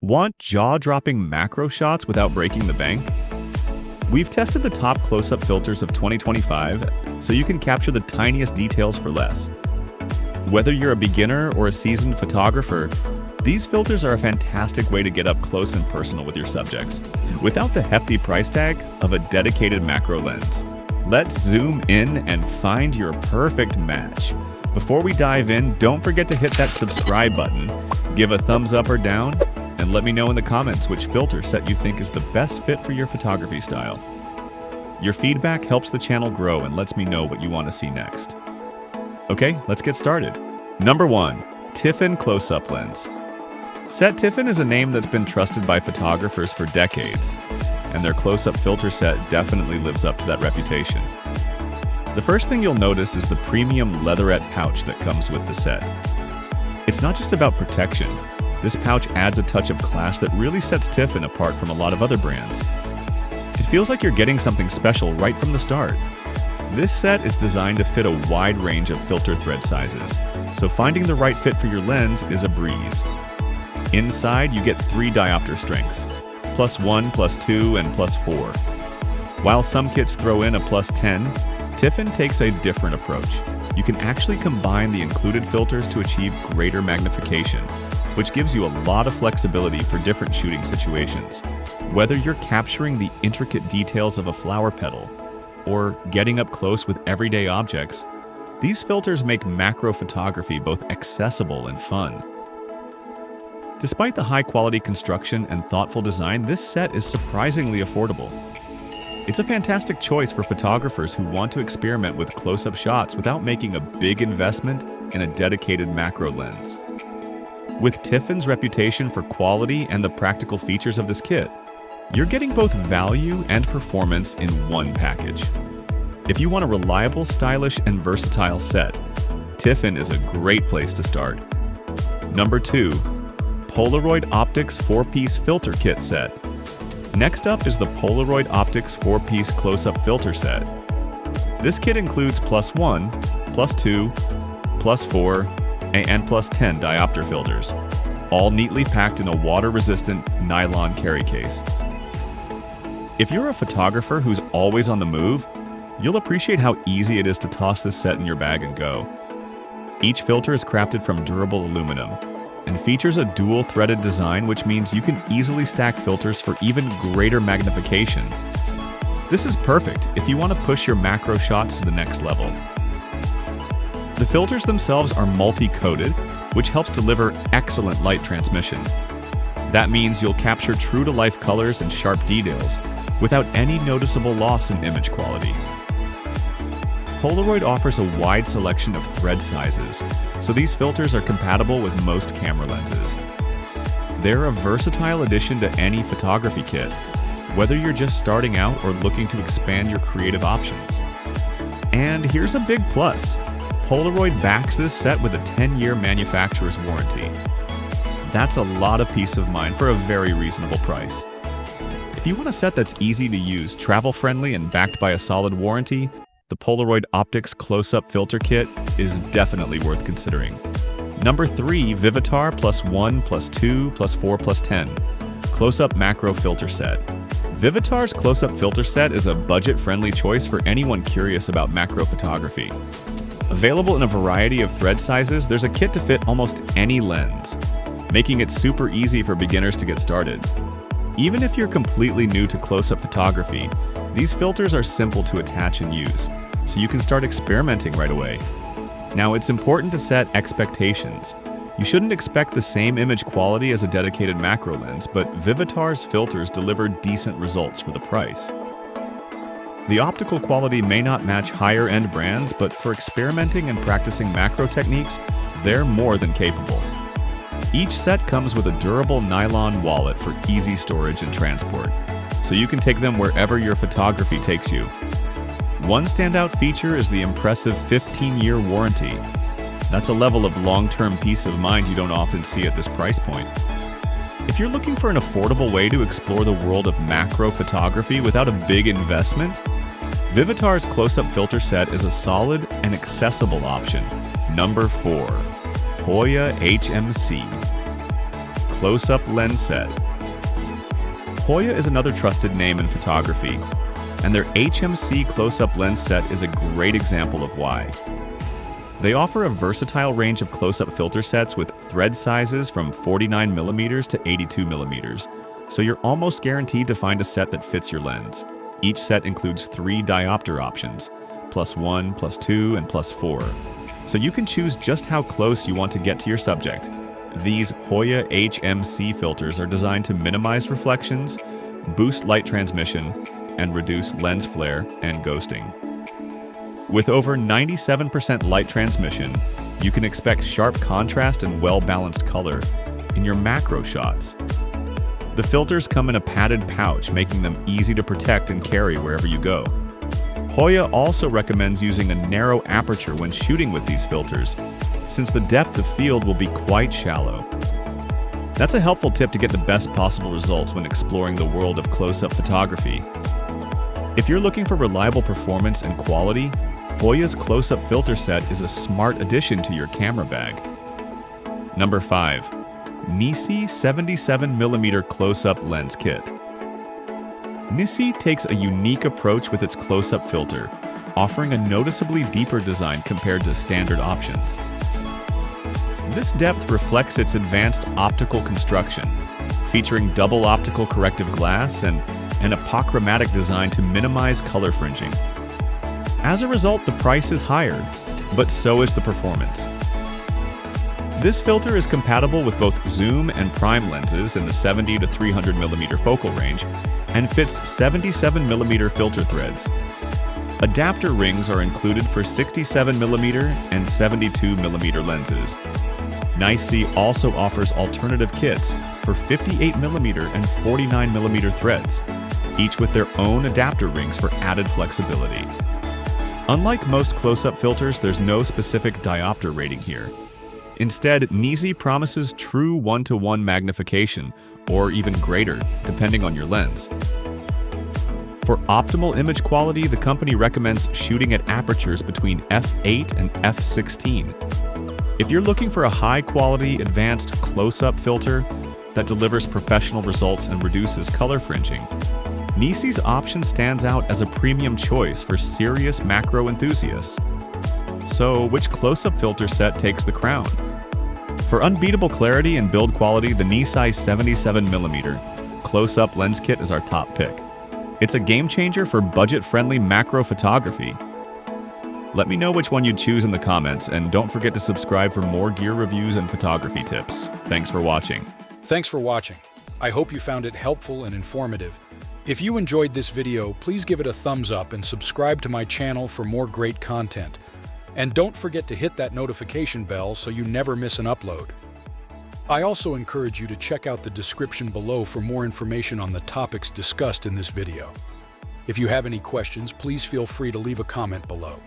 Want jaw-dropping macro shots without breaking the bank? We've tested the top close-up filters of 2025, so you can capture the tiniest details for less. Whether you're a beginner or a seasoned photographer, these filters are a fantastic way to get up close and personal with your subjects, without the hefty price tag of a dedicated macro lens. Let's zoom in and find your perfect match. Before we dive in, don't forget to hit that subscribe button, give a thumbs up or down, and let me know in the comments which filter set you think is the best fit for your photography style. Your feedback helps the channel grow and lets me know what you want to see next. Okay, let's get started. Number 1. Tiffen Close-Up Lens. Set Tiffen is a name that's been trusted by photographers for decades, and their close-up filter set definitely lives up to that reputation. The first thing you'll notice is the premium leatherette pouch that comes with the set. It's not just about protection. This pouch adds a touch of class that really sets Tiffen apart from a lot of other brands. It feels like you're getting something special right from the start. This set is designed to fit a wide range of filter thread sizes, so finding the right fit for your lens is a breeze. Inside, you get 3 diopter strengths, +1, +2, and +4. While some kits throw in a +10, Tiffen takes a different approach. You can actually combine the included filters to achieve greater magnification, which gives you a lot of flexibility for different shooting situations. Whether you're capturing the intricate details of a flower petal or getting up close with everyday objects, these filters make macro photography both accessible and fun. Despite the high-quality construction and thoughtful design, this set is surprisingly affordable. It's a fantastic choice for photographers who want to experiment with close-up shots without making a big investment in a dedicated macro lens. With Tiffen's reputation for quality and the practical features of this kit, you're getting both value and performance in one package. If you want a reliable, stylish, and versatile set, Tiffen is a great place to start. Number 2. Polaroid Optics 4-Piece Filter Kit Set. Next up is the Polaroid Optics 4-Piece Close-Up Filter Set. This kit includes +1, +2, +4, and +10 diopter filters, all neatly packed in a water-resistant nylon carry case. If you're a photographer who's always on the move, you'll appreciate how easy it is to toss this set in your bag and go. Each filter is crafted from durable aluminum and features a dual-threaded design, which means you can easily stack filters for even greater magnification. This is perfect if you want to push your macro shots to the next level. The filters themselves are multi-coated, which helps deliver excellent light transmission. That means you'll capture true-to-life colors and sharp details without any noticeable loss in image quality. Polaroid offers a wide selection of thread sizes, so these filters are compatible with most camera lenses. They're a versatile addition to any photography kit, whether you're just starting out or looking to expand your creative options. And here's a big plus. Polaroid backs this set with a 10-year manufacturer's warranty. That's a lot of peace of mind for a very reasonable price. If you want a set that's easy to use, travel-friendly, and backed by a solid warranty, the Polaroid Optics Close-Up Filter Kit is definitely worth considering. Number 3. Vivitar +1, +2, +4, +10 Close-Up Macro Filter Set. Vivitar's Close-Up Filter Set is a budget-friendly choice for anyone curious about macro photography. Available in a variety of thread sizes, there's a kit to fit almost any lens, making it super easy for beginners to get started. Even if you're completely new to close-up photography, these filters are simple to attach and use, so you can start experimenting right away. Now, it's important to set expectations. You shouldn't expect the same image quality as a dedicated macro lens, but Vivitar's filters deliver decent results for the price. The optical quality may not match higher-end brands, but for experimenting and practicing macro techniques, they're more than capable. Each set comes with a durable nylon wallet for easy storage and transport, so you can take them wherever your photography takes you. One standout feature is the impressive 15-year warranty. That's a level of long-term peace of mind you don't often see at this price point. If you're looking for an affordable way to explore the world of macro photography without a big investment, Vivitar's Close-Up Filter Set is a solid and accessible option. Number 4. Hoya HMC. close-up lens set. Hoya is another trusted name in photography, and their HMC close-up lens set is a great example of why. They offer a versatile range of close-up filter sets with thread sizes from 49mm to 82mm, so you're almost guaranteed to find a set that fits your lens. Each set includes 3 diopter options, +1, +2, and +4, so you can choose just how close you want to get to your subject. These Hoya HMC filters are designed to minimize reflections, boost light transmission, and reduce lens flare and ghosting. With over 97% light transmission, you can expect sharp contrast and well-balanced color in your macro shots. The filters come in a padded pouch, making them easy to protect and carry wherever you go. Hoya also recommends using a narrow aperture when shooting with these filters, since the depth of field will be quite shallow. That's a helpful tip to get the best possible results when exploring the world of close-up photography. If you're looking for reliable performance and quality, Hoya's close-up filter set is a smart addition to your camera bag. Number 5. NiSi 77mm Close-Up Lens Kit. NiSi takes a unique approach with its close-up filter, offering a noticeably deeper design compared to standard options. This depth reflects its advanced optical construction, featuring double optical corrective glass and an apochromatic design to minimize color fringing. As a result, the price is higher, but so is the performance. This filter is compatible with both zoom and prime lenses in the 70 to 300mm focal range and fits 77mm filter threads. Adapter rings are included for 67mm and 72mm lenses. NiSi also offers alternative kits for 58mm and 49mm threads, each with their own adapter rings for added flexibility. Unlike most close-up filters, there's no specific diopter rating here. Instead, NiSi promises true 1:1 magnification, or even greater, depending on your lens. For optimal image quality, the company recommends shooting at apertures between f8 and f16. If you're looking for a high-quality, advanced close-up filter that delivers professional results and reduces color fringing, NiSi's option stands out as a premium choice for serious macro enthusiasts. So, which close-up filter set takes the crown? For unbeatable clarity and build quality, the NiSi 77mm close-up lens kit is our top pick. It's a game-changer for budget-friendly macro photography. Let me know which one you'd choose in the comments, and don't forget to subscribe for more gear reviews and photography tips. Thanks for watching. Thanks for watching. I hope you found it helpful and informative. If you enjoyed this video, please give it a thumbs up and subscribe to my channel for more great content. And don't forget to hit that notification bell so you never miss an upload. I also encourage you to check out the description below for more information on the topics discussed in this video. If you have any questions, please feel free to leave a comment below.